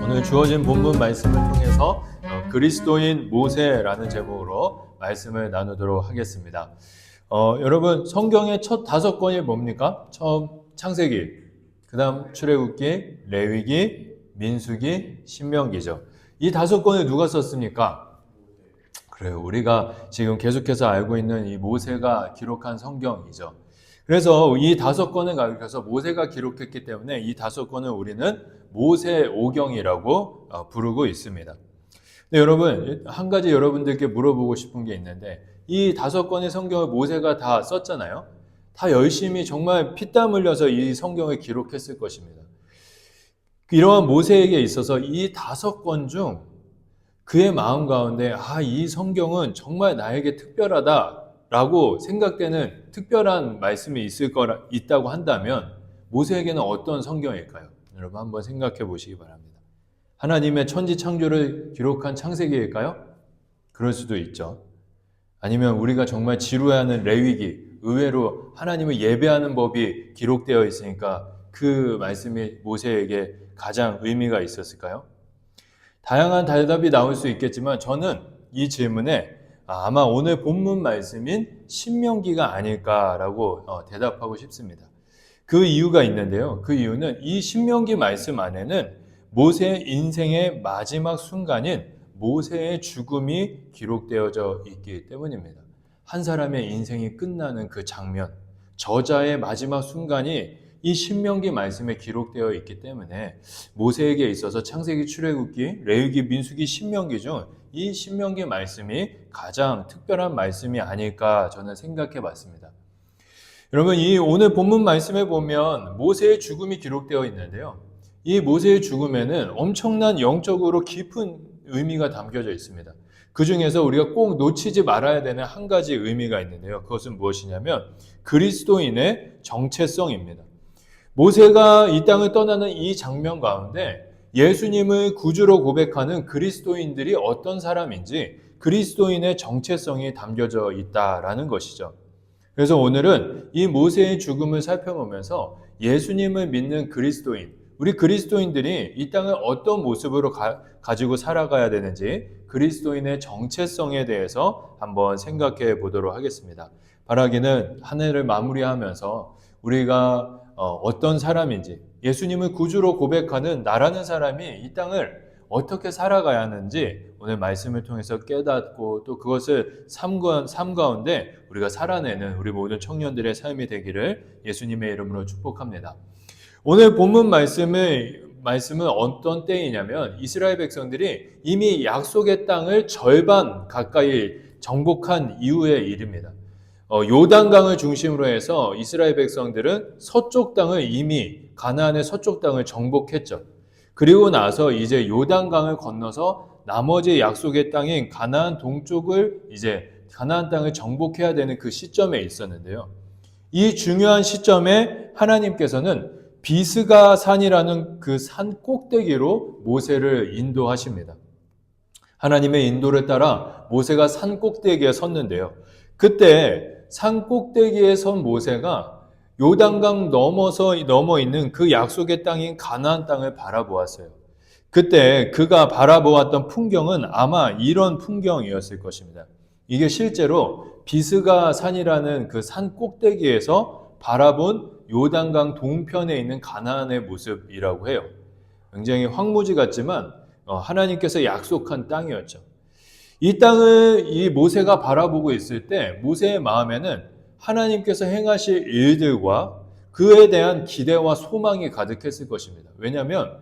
오늘 주어진 본문 말씀을 통해서 그리스도인 모세라는 제목으로 말씀을 나누도록 하겠습니다. 여러분, 성경의 첫 5권이 뭡니까? 처음 창세기, 그 다음 출애굽기, 레위기, 민수기, 신명기죠. 이 5권을 누가 썼습니까? 그래요. 우리가 지금 계속해서 알고 있는 이 모세가 기록한 성경이죠. 그래서 이 5권을 가리켜서 모세가 기록했기 때문에 이 5권을 우리는 모세오경이라고 부르고 있습니다. 근데 여러분, 한 가지 여러분들께 물어보고 싶은 게 있는데, 이 5권의 성경을 모세가 다 썼잖아요. 다 열심히 정말 피땀 흘려서 이 성경을 기록했을 것입니다. 이러한 모세에게 있어서 이 5권 중 그의 마음 가운데 이 성경은 정말 나에게 특별하다라고 생각되는 특별한 말씀이 있다고 한다면 모세에게는 어떤 성경일까요? 여러분 한번 생각해 보시기 바랍니다. 하나님의 천지 창조를 기록한 창세기일까요? 그럴 수도 있죠. 아니면 우리가 정말 지루해하는 레위기, 의외로 하나님을 예배하는 법이 기록되어 있으니까 그 말씀이 모세에게 가장 의미가 있었을까요? 다양한 대답이 나올 수 있겠지만 저는 이 질문에 아마 오늘 본문 말씀인 신명기가 아닐까라고 대답하고 싶습니다. 그 이유가 있는데요. 그 이유는 이 신명기 말씀 안에는 모세의 인생의 마지막 순간인 모세의 죽음이 기록되어져 있기 때문입니다. 한 사람의 인생이 끝나는 그 장면, 저자의 마지막 순간이 이 신명기 말씀에 기록되어 있기 때문에 모세에게 있어서 창세기, 출애굽기, 레위기, 민수기, 신명기 중 이 신명기 말씀이 가장 특별한 말씀이 아닐까 저는 생각해 봤습니다. 여러분, 이 오늘 본문 말씀에 보면 모세의 죽음이 기록되어 있는데요. 이 모세의 죽음에는 엄청난 영적으로 깊은 의미가 담겨져 있습니다. 그 중에서 우리가 꼭 놓치지 말아야 되는 한 가지 의미가 있는데요. 그것은 무엇이냐면 그리스도인의 정체성입니다. 모세가 이 땅을 떠나는 이 장면 가운데 예수님을 구주로 고백하는 그리스도인들이 어떤 사람인지 그리스도인의 정체성이 담겨져 있다라는 것이죠. 그래서 오늘은 이 모세의 죽음을 살펴보면서 예수님을 믿는 그리스도인, 우리 그리스도인들이 이 땅을 어떤 모습으로 가지고 살아가야 되는지 그리스도인의 정체성에 대해서 한번 생각해 보도록 하겠습니다. 바라기는 한 해를 마무리하면서 우리가 어떤 사람인지, 예수님을 구주로 고백하는 나라는 사람이 이 땅을 어떻게 살아가야 하는지 오늘 말씀을 통해서 깨닫고 또 그것을 삶 가운데 우리가 살아내는 우리 모든 청년들의 삶이 되기를 예수님의 이름으로 축복합니다. 오늘 본문 말씀은 어떤 때이냐면 이스라엘 백성들이 이미 약속의 땅을 절반 가까이 정복한 이후의 일입니다. 요단강을 중심으로 해서 이스라엘 백성들은 서쪽 땅을 이미 가나안의 서쪽 땅을 정복했죠. 그리고 나서 이제 요단강을 건너서 나머지 약속의 땅인 가나안 동쪽을 이제 가나안 땅을 정복해야 되는 그 시점에 있었는데요. 이 중요한 시점에 하나님께서는 비스가 산이라는 그 산 꼭대기로 모세를 인도하십니다. 하나님의 인도를 따라 모세가 산 꼭대기에 섰는데요. 그때 산 꼭대기에 선 모세가 요단강 넘어 있는 그 약속의 땅인 가나안 땅을 바라보았어요. 그때 그가 바라보았던 풍경은 아마 이런 풍경이었을 것입니다. 이게 실제로 비스가 산이라는 그 산 꼭대기에서 바라본 요단강 동편에 있는 가나안의 모습이라고 해요. 굉장히 황무지 같지만 하나님께서 약속한 땅이었죠. 이 땅을 이 모세가 바라보고 있을 때 모세의 마음에는 하나님께서 행하실 일들과 그에 대한 기대와 소망이 가득했을 것입니다. 왜냐하면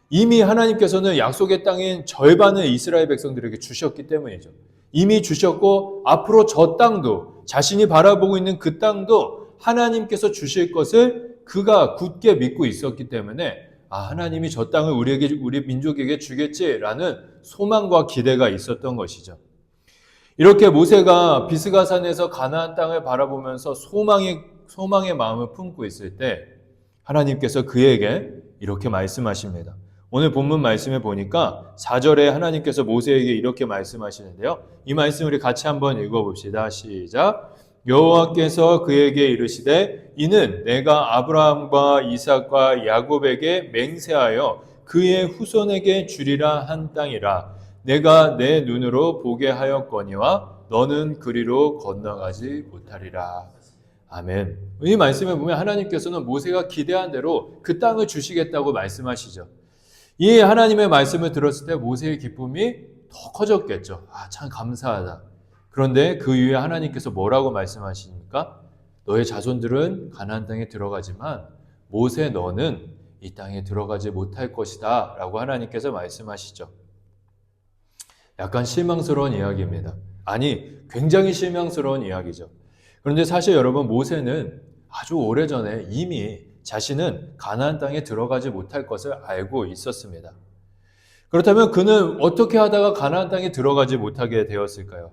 이미 하나님께서는 약속의 땅인 절반을 이스라엘 백성들에게 주셨기 때문이죠. 이미 주셨고 앞으로 저 땅도 자신이 바라보고 있는 그 땅도 하나님께서 주실 것을 그가 굳게 믿고 있었기 때문에 하나님이 저 땅을 우리 민족에게 주겠지라는 소망과 기대가 있었던 것이죠. 이렇게 모세가 비스가산에서 가나안 땅을 바라보면서 소망의 마음을 품고 있을 때 하나님께서 그에게 이렇게 말씀하십니다. 오늘 본문 말씀에 보니까 4절에 하나님께서 모세에게 이렇게 말씀하시는데요. 이 말씀 우리 같이 한번 읽어봅시다. 시작. 여호와께서 그에게 이르시되 이는 내가 아브라함과 이삭과 야곱에게 맹세하여 그의 후손에게 주리라 한 땅이라. 내가 내 눈으로 보게 하였거니와 너는 그리로 건너가지 못하리라. 아멘. 이 말씀에 보면 하나님께서는 모세가 기대한 대로 그 땅을 주시겠다고 말씀하시죠. 이 하나님의 말씀을 들었을 때 모세의 기쁨이 더 커졌겠죠. 참 감사하다. 그런데 그 이후에 하나님께서 뭐라고 말씀하십니까? 너의 자손들은 가나안 땅에 들어가지만 모세 너는 이 땅에 들어가지 못할 것이다 라고 하나님께서 말씀하시죠. 약간 실망스러운 이야기입니다. 아니, 굉장히 실망스러운 이야기죠. 그런데 사실 여러분, 모세는 아주 오래전에 이미 자신은 가나안 땅에 들어가지 못할 것을 알고 있었습니다. 그렇다면 그는 어떻게 하다가 가나안 땅에 들어가지 못하게 되었을까요?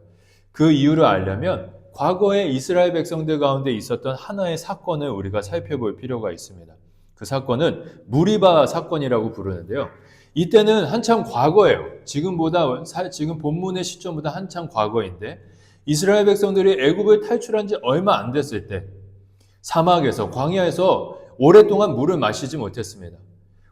그 이유를 알려면 과거에 이스라엘 백성들 가운데 있었던 하나의 사건을 우리가 살펴볼 필요가 있습니다. 그 사건은 무리바 사건이라고 부르는데요. 이때는 한참 과거예요. 지금 본문의 시점보다 한참 과거인데 이스라엘 백성들이 애굽을 탈출한 지 얼마 안 됐을 때 사막에서 광야에서 오랫동안 물을 마시지 못했습니다.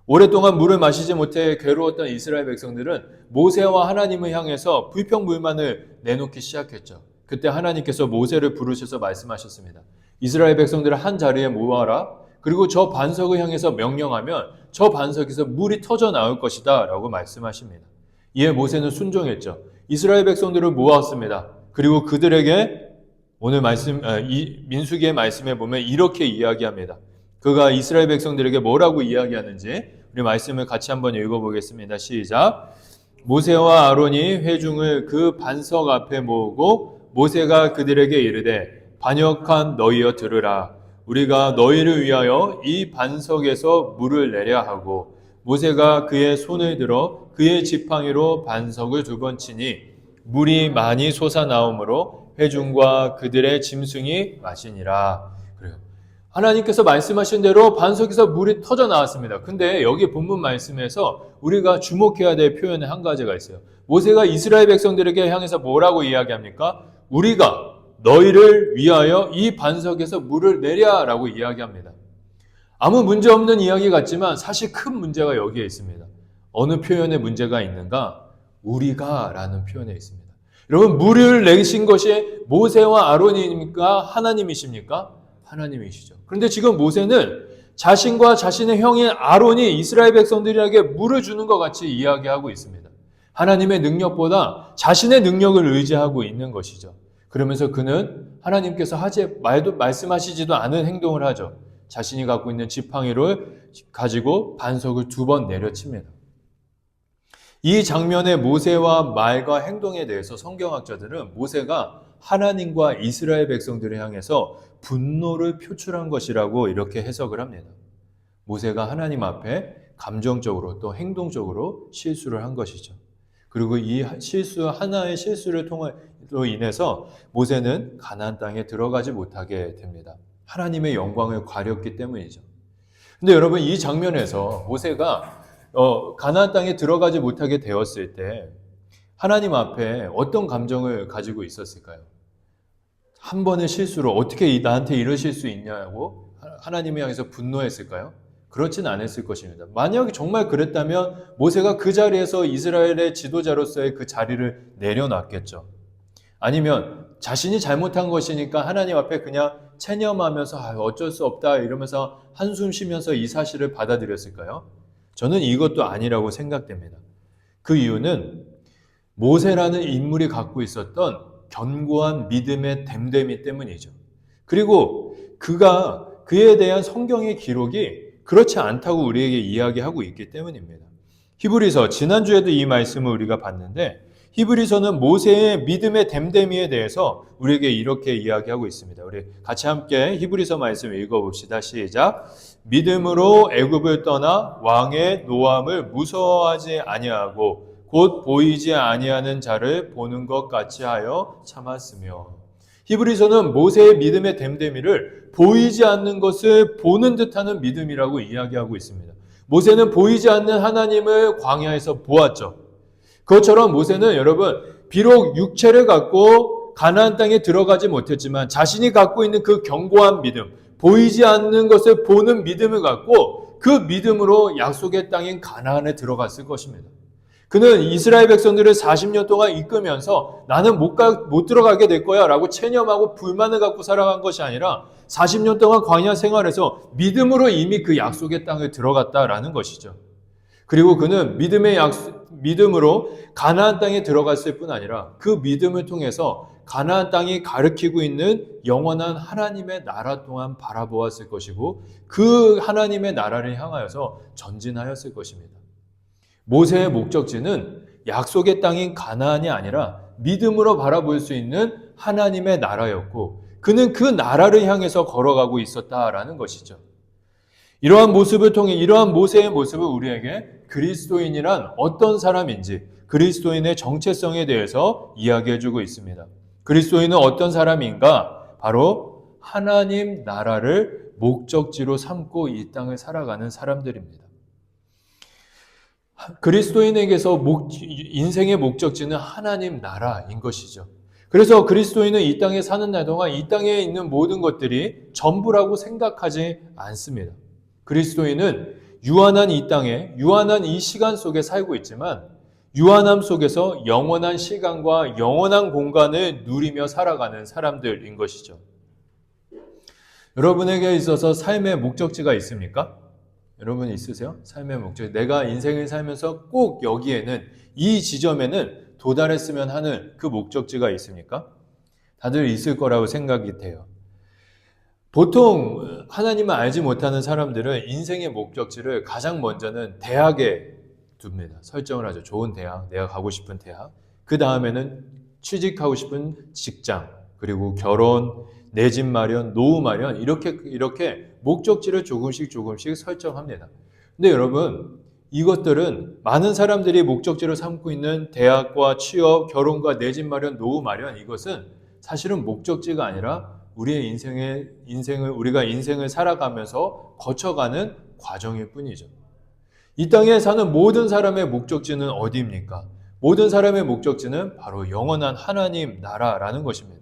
오랫동안 물을 마시지 못해 괴로웠던 이스라엘 백성들은 모세와 하나님을 향해서 불평불만을 내놓기 시작했죠. 그때 하나님께서 모세를 부르셔서 말씀하셨습니다. 이스라엘 백성들을 한 자리에 모아라. 그리고 저 반석을 향해서 명령하면 저 반석에서 물이 터져 나올 것이다 라고 말씀하십니다. 이에 모세는 순종했죠. 이스라엘 백성들을 모았습니다. 그리고 그들에게 오늘 민수기의 말씀에 보면 이렇게 이야기합니다. 그가 이스라엘 백성들에게 뭐라고 이야기하는지 우리 말씀을 같이 한번 읽어보겠습니다. 시작. 모세와 아론이 회중을 그 반석 앞에 모으고 모세가 그들에게 이르되 반역한 너희여 들으라. 우리가 너희를 위하여 이 반석에서 물을 내려 하고 모세가 그의 손을 들어 그의 지팡이로 반석을 2번 치니 물이 많이 솟아나오므로 회중과 그들의 짐승이 마시니라. 그래요. 하나님께서 말씀하신 대로 반석에서 물이 터져 나왔습니다. 근데 여기 본문 말씀에서 우리가 주목해야 될 표현이 한 가지가 있어요. 모세가 이스라엘 백성들에게 향해서 뭐라고 이야기합니까? 우리가 너희를 위하여 이 반석에서 물을 내랴라고 이야기합니다. 아무 문제 없는 이야기 같지만 사실 큰 문제가 여기에 있습니다. 어느 표현에 문제가 있는가? 우리가 라는 표현에 있습니다. 여러분, 물을 내신 것이 모세와 아론입니까? 하나님이십니까? 하나님이시죠. 그런데 지금 모세는 자신과 자신의 형인 아론이 이스라엘 백성들에게 물을 주는 것 같이 이야기하고 있습니다. 하나님의 능력보다 자신의 능력을 의지하고 있는 것이죠. 그러면서 그는 하나님께서 말씀하시지도 않은 행동을 하죠. 자신이 갖고 있는 지팡이를 가지고 반석을 2번 내려칩니다. 이 장면의 모세와 말과 행동에 대해서 성경학자들은 모세가 하나님과 이스라엘 백성들을 향해서 분노를 표출한 것이라고 이렇게 해석을 합니다. 모세가 하나님 앞에 감정적으로 또 행동적으로 실수를 한 것이죠. 그리고 이 하나의 실수를 통해로 인해서 모세는 가나안 땅에 들어가지 못하게 됩니다. 하나님의 영광을 가렸기 때문이죠. 근데 여러분, 이 장면에서 모세가 가나안 땅에 들어가지 못하게 되었을 때 하나님 앞에 어떤 감정을 가지고 있었을까요? 한 번의 실수로 어떻게 나한테 이러실 수 있냐고 하나님을 향해서 분노했을까요? 그렇진 않았을 것입니다. 만약에 정말 그랬다면 모세가 그 자리에서 이스라엘의 지도자로서의 그 자리를 내려놨겠죠. 아니면 자신이 잘못한 것이니까 하나님 앞에 그냥 체념하면서 어쩔 수 없다 이러면서 한숨 쉬면서 이 사실을 받아들였을까요? 저는 이것도 아니라고 생각됩니다. 그 이유는 모세라는 인물이 갖고 있었던 견고한 믿음의 댐댐이 때문이죠. 그리고 그에 대한 성경의 기록이 그렇지 않다고 우리에게 이야기하고 있기 때문입니다. 히브리서, 지난주에도 이 말씀을 우리가 봤는데 히브리서는 모세의 믿음의 댐댐이에 대해서 우리에게 이렇게 이야기하고 있습니다. 우리 같이 함께 히브리서 말씀 읽어봅시다. 시작. 믿음으로 애굽을 떠나 왕의 노함을 무서워하지 아니하고 곧 보이지 아니하는 자를 보는 것 같이 하여 참았으며. 히브리서는 모세의 믿음의 댐댐이를 보이지 않는 것을 보는 듯하는 믿음이라고 이야기하고 있습니다. 모세는 보이지 않는 하나님을 광야에서 보았죠. 그것처럼 모세는 여러분 비록 육체를 갖고 가나안 땅에 들어가지 못했지만 자신이 갖고 있는 그 견고한 믿음, 보이지 않는 것을 보는 믿음을 갖고 그 믿음으로 약속의 땅인 가나안에 들어갔을 것입니다. 그는 이스라엘 백성들을 40년 동안 이끌면서 나는 못 들어가게 될 거야 라고 체념하고 불만을 갖고 살아간 것이 아니라 40년 동안 광야 생활에서 믿음으로 이미 그 약속의 땅에 들어갔다라는 것이죠. 그리고 그는 믿음으로 가나안 땅에 들어갔을 뿐 아니라 그 믿음을 통해서 가나안 땅이 가리키고 있는 영원한 하나님의 나라 동안 바라보았을 것이고 그 하나님의 나라를 향하여서 전진하였을 것입니다. 모세의 목적지는 약속의 땅인 가나안이 아니라 믿음으로 바라볼 수 있는 하나님의 나라였고 그는 그 나라를 향해서 걸어가고 있었다라는 것이죠. 이러한 모습을 통해 이러한 모세의 모습을 우리에게 그리스도인이란 어떤 사람인지 그리스도인의 정체성에 대해서 이야기해주고 있습니다. 그리스도인은 어떤 사람인가? 바로 하나님 나라를 목적지로 삼고 이 땅을 살아가는 사람들입니다. 그리스도인에게서 인생의 목적지는 하나님 나라인 것이죠. 그래서 그리스도인은 이 땅에 사는 날 동안 이 땅에 있는 모든 것들이 전부라고 생각하지 않습니다. 그리스도인은 유한한 이 땅에, 유한한 이 시간 속에 살고 있지만 유한함 속에서 영원한 시간과 영원한 공간을 누리며 살아가는 사람들인 것이죠. 여러분에게 있어서 삶의 목적지가 있습니까? 여러분 있으세요? 삶의 목적. 내가 인생을 살면서 꼭 여기에는 이 지점에는 도달했으면 하는 그 목적지가 있습니까? 다들 있을 거라고 생각이 돼요. 보통 하나님을 알지 못하는 사람들은 인생의 목적지를 가장 먼저는 대학에 둡니다. 설정을 하죠. 좋은 대학, 내가 가고 싶은 대학. 그 다음에는 취직하고 싶은 직장, 그리고 결혼, 내 집 마련, 노후 마련 이렇게 목적지를 조금씩 설정합니다. 근데 여러분 이것들은 많은 사람들이 목적지로 삼고 있는 대학과 취업, 결혼과 내 집 마련, 노후 마련 이것은 사실은 목적지가 아니라 우리의 우리가 인생을 살아가면서 거쳐가는 과정일 뿐이죠. 이 땅에 사는 모든 사람의 목적지는 어디입니까? 모든 사람의 목적지는 바로 영원한 하나님 나라라는 것입니다.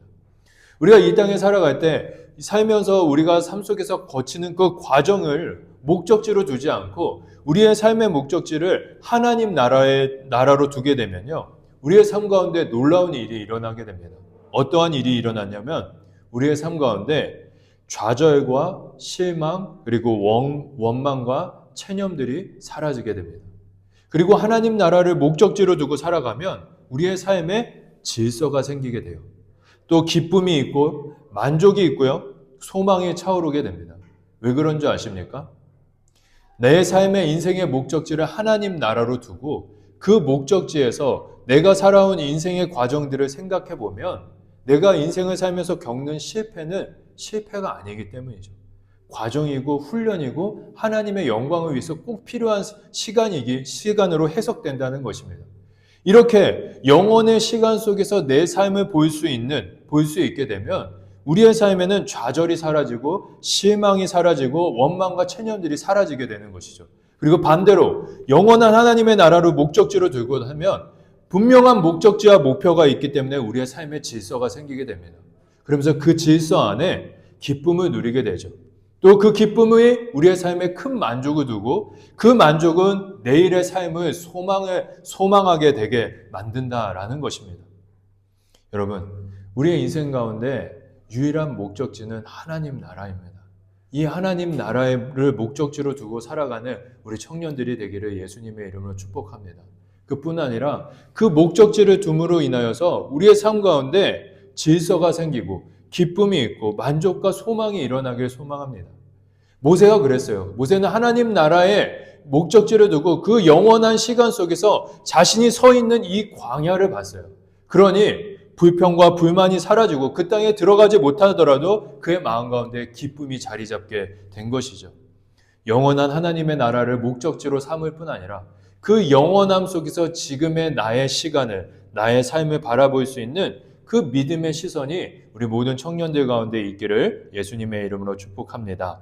우리가 이 땅에 살아갈 때 살면서 우리가 삶 속에서 거치는 그 과정을 목적지로 두지 않고 우리의 삶의 목적지를 하나님 나라로 두게 되면요. 우리의 삶 가운데 놀라운 일이 일어나게 됩니다. 어떠한 일이 일어났냐면 우리의 삶 가운데 좌절과 실망 그리고 원망과 체념들이 사라지게 됩니다. 그리고 하나님 나라를 목적지로 두고 살아가면 우리의 삶에 질서가 생기게 돼요. 또 기쁨이 있고 만족이 있고요. 소망이 차오르게 됩니다. 왜 그런 줄 아십니까? 내 삶의 인생의 목적지를 하나님 나라로 두고 그 목적지에서 내가 살아온 인생의 과정들을 생각해 보면 내가 인생을 살면서 겪는 실패는 실패가 아니기 때문이죠. 과정이고 훈련이고 하나님의 영광을 위해서 꼭 필요한 시간으로 해석된다는 것입니다. 이렇게 영원의 시간 속에서 내 삶을 볼 수 있게 되면 우리의 삶에는 좌절이 사라지고 실망이 사라지고 원망과 체념들이 사라지게 되는 것이죠. 그리고 반대로 영원한 하나님의 나라를 목적지로 두고 하면 분명한 목적지와 목표가 있기 때문에 우리의 삶에 질서가 생기게 됩니다. 그러면서 그 질서 안에 기쁨을 누리게 되죠. 또 그 기쁨이 우리의 삶에 큰 만족을 두고 그 만족은 내일의 삶을 소망하게 되게 만든다라는 것입니다. 여러분, 우리의 인생 가운데 유일한 목적지는 하나님 나라입니다. 이 하나님 나라를 목적지로 두고 살아가는 우리 청년들이 되기를 예수님의 이름으로 축복합니다. 그뿐 아니라 그 목적지를 둠으로 인하여서 우리의 삶 가운데 질서가 생기고 기쁨이 있고 만족과 소망이 일어나길 소망합니다. 모세가 그랬어요. 모세는 하나님 나라의 목적지를 두고 그 영원한 시간 속에서 자신이 서 있는 이 광야를 봤어요. 그러니 불평과 불만이 사라지고 그 땅에 들어가지 못하더라도 그의 마음 가운데 기쁨이 자리 잡게 된 것이죠. 영원한 하나님의 나라를 목적지로 삼을 뿐 아니라 그 영원함 속에서 지금의 나의 시간을, 나의 삶을 바라볼 수 있는 그 믿음의 시선이 우리 모든 청년들 가운데 있기를 예수님의 이름으로 축복합니다.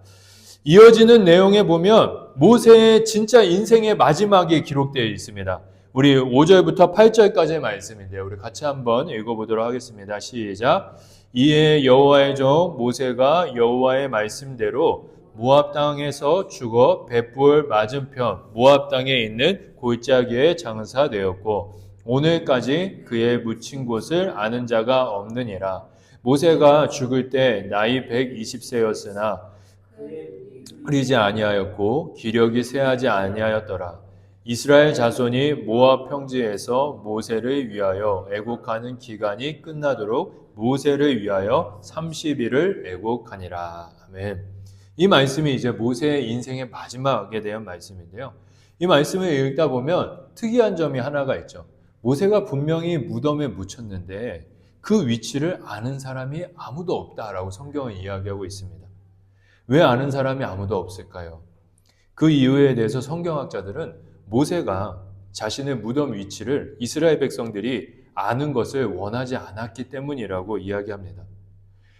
이어지는 내용에 보면 모세의 진짜 인생의 마지막이 기록되어 있습니다. 우리 5절부터 8절까지의 말씀인데요. 우리 같이 한번 읽어보도록 하겠습니다. 시작. 이에 여호와의 종 모세가 여호와의 말씀대로 모압 땅에서 죽어 벳불 맞은편 모압 땅에 있는 골짜기에 장사되었고 오늘까지 그의 묻힌 곳을 아는 자가 없느니라. 모세가 죽을 때 나이 120세였으나 흐리지 아니하였고 기력이 쇠하지 아니하였더라. 이스라엘 자손이 모압 평지에서 모세를 위하여 애곡하는 기간이 끝나도록 모세를 위하여 30일을 애곡하니라. 아멘. 이 말씀이 이제 모세의 인생의 마지막에 대한 말씀인데요. 이 말씀을 읽다 보면 특이한 점이 하나가 있죠. 모세가 분명히 무덤에 묻혔는데 그 위치를 아는 사람이 아무도 없다라고 성경은 이야기하고 있습니다. 왜 아는 사람이 아무도 없을까요? 그 이유에 대해서 성경학자들은 모세가 자신의 무덤 위치를 이스라엘 백성들이 아는 것을 원하지 않았기 때문이라고 이야기합니다.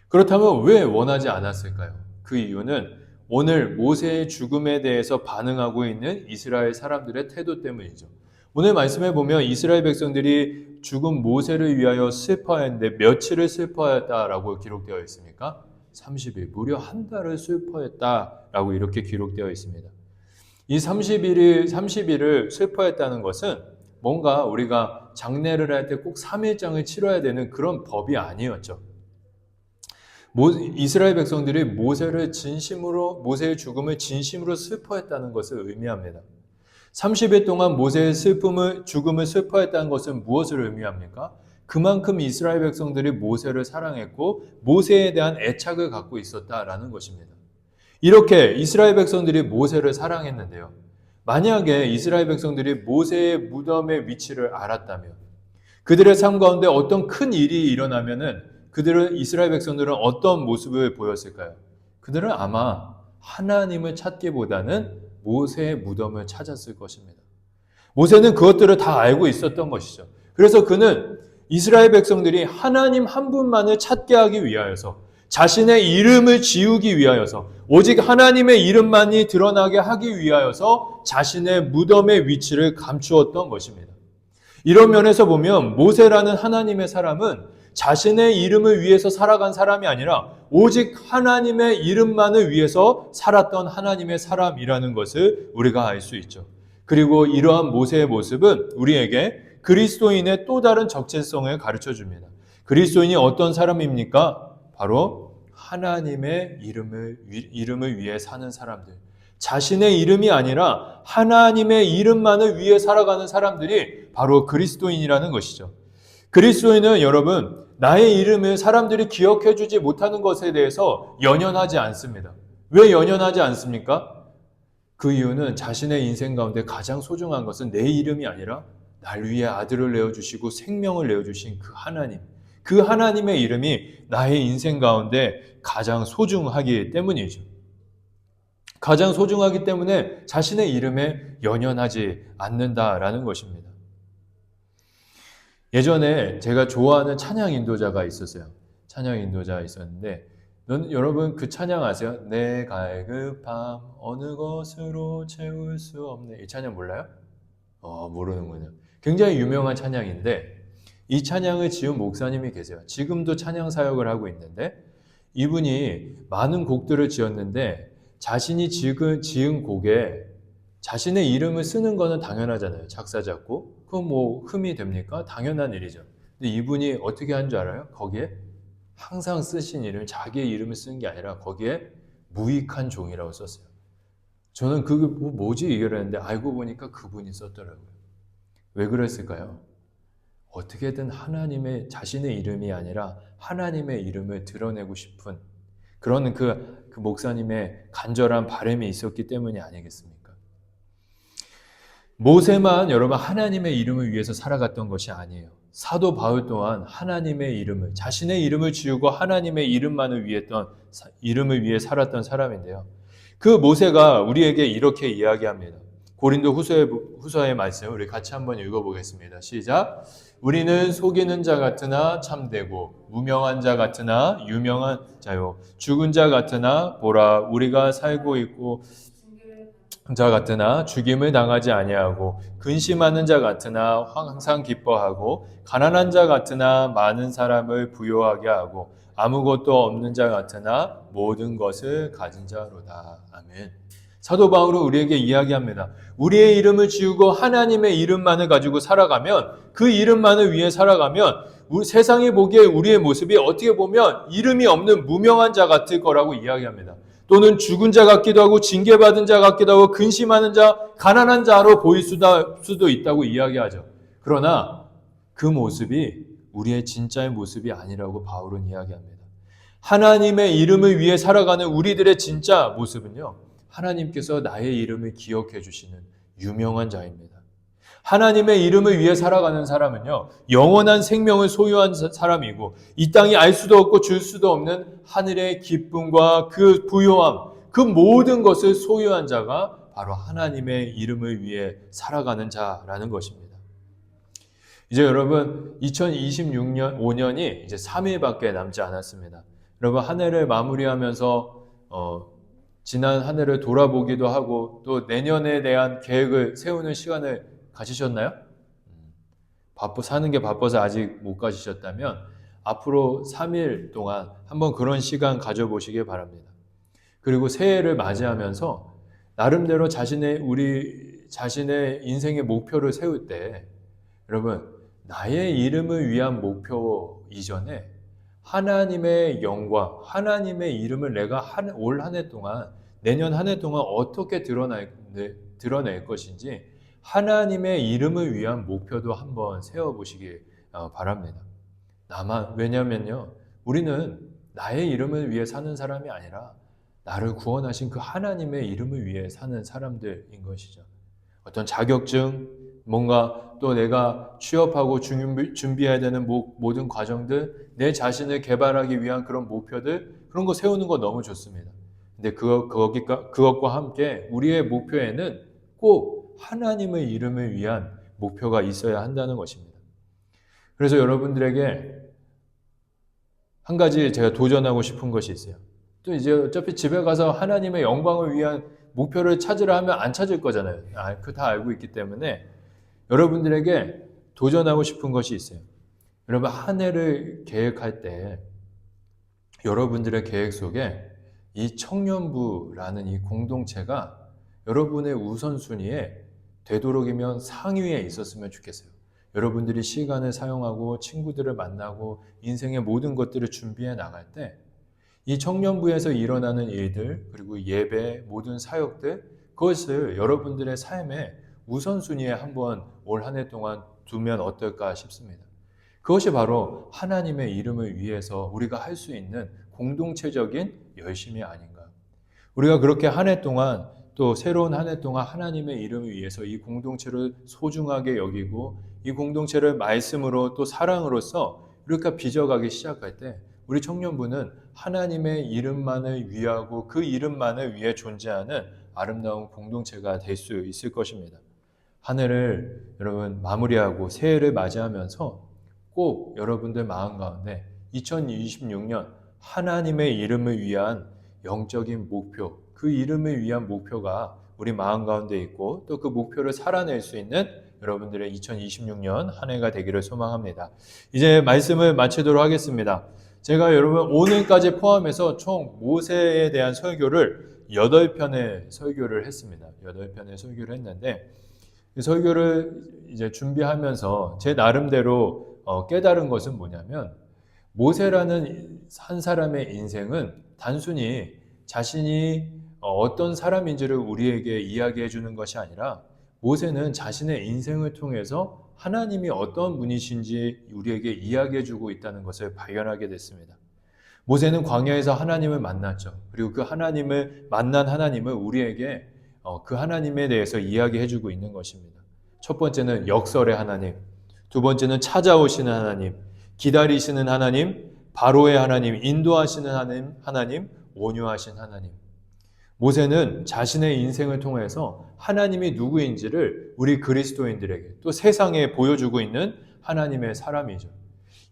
그렇다면 왜 원하지 않았을까요? 그 이유는 오늘 모세의 죽음에 대해서 반응하고 있는 이스라엘 사람들의 태도 때문이죠. 오늘 말씀에 보면 이스라엘 백성들이 죽은 모세를 위하여 슬퍼했는데 며칠을 슬퍼했다라고 기록되어 있습니까? 30일, 무려 한 달을 슬퍼했다라고 이렇게 기록되어 있습니다. 이 30일을 슬퍼했다는 것은 뭔가 우리가 장례를 할 때 꼭 3일장을 치러야 되는 그런 법이 아니었죠. 이스라엘 백성들이 모세의 죽음을 진심으로 슬퍼했다는 것을 의미합니다. 30일 동안 모세의 죽음을 슬퍼했다는 것은 무엇을 의미합니까? 그만큼 이스라엘 백성들이 모세를 사랑했고 모세에 대한 애착을 갖고 있었다라는 것입니다. 이렇게 이스라엘 백성들이 모세를 사랑했는데요. 만약에 이스라엘 백성들이 모세의 무덤의 위치를 알았다면 그들의 삶 가운데 어떤 큰 일이 일어나면은 이스라엘 백성들은 어떤 모습을 보였을까요? 그들은 아마 하나님을 찾기보다는 모세의 무덤을 찾았을 것입니다. 모세는 그것들을 다 알고 있었던 것이죠. 그래서 그는 이스라엘 백성들이 하나님 한 분만을 찾게 하기 위하여서 자신의 이름을 지우기 위하여서 오직 하나님의 이름만이 드러나게 하기 위하여서 자신의 무덤의 위치를 감추었던 것입니다. 이런 면에서 보면 모세라는 하나님의 사람은 자신의 이름을 위해서 살아간 사람이 아니라 오직 하나님의 이름만을 위해서 살았던 하나님의 사람이라는 것을 우리가 알 수 있죠. 그리고 이러한 모세의 모습은 우리에게 그리스도인의 또 다른 적재성을 가르쳐 줍니다. 그리스도인이 어떤 사람입니까? 바로 하나님의 이름을 위해 사는 사람들. 자신의 이름이 아니라 하나님의 이름만을 위해 살아가는 사람들이 바로 그리스도인이라는 것이죠. 그리스도인은 여러분, 나의 이름을 사람들이 기억해 주지 못하는 것에 대해서 연연하지 않습니다. 왜 연연하지 않습니까? 그 이유는 자신의 인생 가운데 가장 소중한 것은 내 이름이 아니라 날 위해 아들을 내어주시고 생명을 내어주신 그 하나님의 이름이 나의 인생 가운데 가장 소중하기 때문이죠. 가장 소중하기 때문에 자신의 이름에 연연하지 않는다라는 것입니다. 예전에 제가 좋아하는 찬양 인도자가 있었어요. 찬양 인도자가 있었는데 여러분 그 찬양 아세요? 내 갈급함 어느 것으로 채울 수 없네. 이 찬양 몰라요? 모르는군요. 굉장히 유명한 찬양인데 이 찬양을 지은 목사님이 계세요. 지금도 찬양 사역을 하고 있는데 이분이 많은 곡들을 지었는데 자신이 지은 곡에 자신의 이름을 쓰는 거는 당연하잖아요. 작사, 작곡. 그건 뭐 흠이 됩니까? 당연한 일이죠. 근데 이분이 어떻게 한 줄 알아요? 거기에 항상 쓰신 이름, 자기의 이름을 쓴 게 아니라 거기에 무익한 종이라고 썼어요. 저는 그게 뭐지? 이랬는데 알고 보니까 그분이 썼더라고요. 왜 그랬을까요? 어떻게든 자신의 이름이 아니라 하나님의 이름을 드러내고 싶은 그런 그 목사님의 간절한 바람이 있었기 때문이 아니겠습니까? 모세만 여러분 하나님의 이름을 위해서 살아갔던 것이 아니에요. 사도 바울 또한 하나님의 이름을, 자신의 이름을 지우고 하나님의 이름을 위해 살았던 사람인데요. 그 모세가 우리에게 이렇게 이야기합니다. 고린도 후서의 말씀 우리 같이 한번 읽어보겠습니다. 시작. 우리는 속이는 자 같으나 참되고 무명한 자 같으나 유명한 자요 죽은 자 같으나 보라 우리가 살고 있고 자 같으나 죽임을 당하지 아니하고 근심하는 자 같으나 항상 기뻐하고 가난한 자 같으나 많은 사람을 부요하게 하고 아무것도 없는 자 같으나 모든 것을 가진 자로다. 아멘. 사도 바울은 우리에게 이야기합니다. 우리의 이름을 지우고 하나님의 이름만을 가지고 살아가면, 그 이름만을 위해 살아가면 세상이 보기에 우리의 모습이 어떻게 보면 이름이 없는 무명한 자 같을 거라고 이야기합니다. 또는 죽은 자 같기도 하고 징계받은 자 같기도 하고 근심하는 자, 가난한 자로 보일 수도 있다고 이야기하죠. 그러나 그 모습이 우리의 진짜의 모습이 아니라고 바울은 이야기합니다. 하나님의 이름을 위해 살아가는 우리들의 진짜 모습은요, 하나님께서 나의 이름을 기억해 주시는 유명한 자입니다. 하나님의 이름을 위해 살아가는 사람은요, 영원한 생명을 소유한 사람이고 이 땅이 알 수도 없고 줄 수도 없는 하늘의 기쁨과 그 부요함, 그 모든 것을 소유한 자가 바로 하나님의 이름을 위해 살아가는 자라는 것입니다. 이제 여러분 2026년 5년이 이제 3일밖에 남지 않았습니다. 여러분 한 해를 마무리하면서 지난 한 해를 돌아보기도 하고 또 내년에 대한 계획을 세우는 시간을 가지셨나요? 사는 게 바빠서 아직 못 가지셨다면 앞으로 3일 동안 한번 그런 시간 가져보시길 바랍니다. 그리고 새해를 맞이하면서 나름대로 우리 자신의 인생의 목표를 세울 때 여러분 나의 이름을 위한 목표 이전에 하나님의 영광, 하나님의 이름을 내가 올 한 해 동안 내년 한 해 동안 어떻게 드러낼 것인지 하나님의 이름을 위한 목표도 한번 세워보시기 바랍니다. 왜냐면요, 우리는 나의 이름을 위해 사는 사람이 아니라 나를 구원하신 그 하나님의 이름을 위해 사는 사람들인 것이죠. 어떤 자격증, 뭔가 또 내가 취업하고 준비해야 되는 모든 과정들, 내 자신을 개발하기 위한 그런 목표들, 그런 거 세우는 거 너무 좋습니다. 근데 그것과 함께 우리의 목표에는 꼭 하나님의 이름을 위한 목표가 있어야 한다는 것입니다. 그래서 여러분들에게 한 가지 제가 도전하고 싶은 것이 있어요. 또 이제 어차피 집에 가서 하나님의 영광을 위한 목표를 찾으라 하면 안 찾을 거잖아요. 그거 다 알고 있기 때문에 여러분들에게 도전하고 싶은 것이 있어요. 여러분 한 해를 계획할 때 여러분들의 계획 속에 이 청년부라는 이 공동체가 여러분의 우선순위에 되도록이면 상위에 있었으면 좋겠어요. 여러분들이 시간을 사용하고 친구들을 만나고 인생의 모든 것들을 준비해 나갈 때 이 청년부에서 일어나는 일들 그리고 예배 모든 사역들 그것을 여러분들의 삶의 우선순위에 한번 올 한 해 동안 두면 어떨까 싶습니다. 그것이 바로 하나님의 이름을 위해서 우리가 할 수 있는 공동체적인 열심이 아닌가. 우리가 그렇게 한 해 동안 또 새로운 한 해 동안 하나님의 이름을 위해서 이 공동체를 소중하게 여기고 이 공동체를 말씀으로 또 사랑으로서 이렇게 빚어가기 시작할 때 우리 청년부는 하나님의 이름만을 위하고 그 이름만을 위해 존재하는 아름다운 공동체가 될 수 있을 것입니다. 한 해를 여러분 마무리하고 새해를 맞이하면서 꼭 여러분들 마음 가운데 2026년 하나님의 이름을 위한 영적인 목표, 그 이름을 위한 목표가 우리 마음 가운데 있고 또 그 목표를 살아낼 수 있는 여러분들의 2026년 한 해가 되기를 소망합니다. 이제 말씀을 마치도록 하겠습니다. 제가 여러분 오늘까지 포함해서 총 모세에 대한 설교를 8편의 설교를 했습니다. 8편의 설교를 했는데 이 설교를 이제 준비하면서 제 나름대로 깨달은 것은 뭐냐면 모세라는 한 사람의 인생은 단순히 자신이 어떤 사람인지를 우리에게 이야기해 주는 것이 아니라 모세는 자신의 인생을 통해서 하나님이 어떤 분이신지 우리에게 이야기해 주고 있다는 것을 발견하게 됐습니다. 모세는 광야에서 하나님을 만났죠. 그리고 그 하나님을 만난 하나님을 우리에게 그 하나님에 대해서 이야기해 주고 있는 것입니다. 첫 번째는 역설의 하나님, 두 번째는 찾아오시는 하나님, 기다리시는 하나님, 바로의 하나님, 인도하시는 하나님, 온유하신 하나님. 모세는 자신의 인생을 통해서 하나님이 누구인지를 우리 그리스도인들에게 또 세상에 보여주고 있는 하나님의 사람이죠.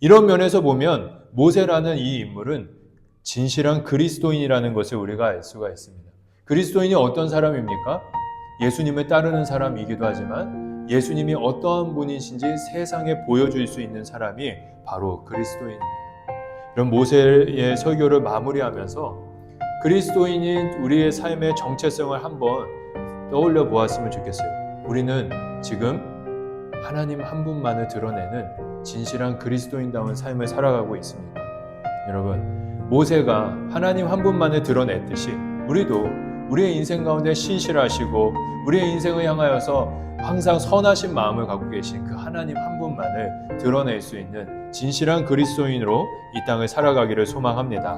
이런 면에서 보면 모세라는 이 인물은 진실한 그리스도인이라는 것을 우리가 알 수가 있습니다. 그리스도인이 어떤 사람입니까? 예수님을 따르는 사람이기도 하지만 예수님이 어떠한 분이신지 세상에 보여줄 수 있는 사람이 바로 그리스도인입니다. 이런 모세의 설교를 마무리하면서 그리스도인인 우리의 삶의 정체성을 한번 떠올려 보았으면 좋겠어요. 우리는 지금 하나님 한 분만을 드러내는 진실한 그리스도인다운 삶을 살아가고 있습니다. 여러분, 모세가 하나님 한 분만을 드러냈듯이 우리도 우리의 인생 가운데 신실하시고 우리의 인생을 향하여서 항상 선하신 마음을 갖고 계신 그 하나님 한 분만을 드러낼 수 있는 진실한 그리스도인으로 이 땅을 살아가기를 소망합니다.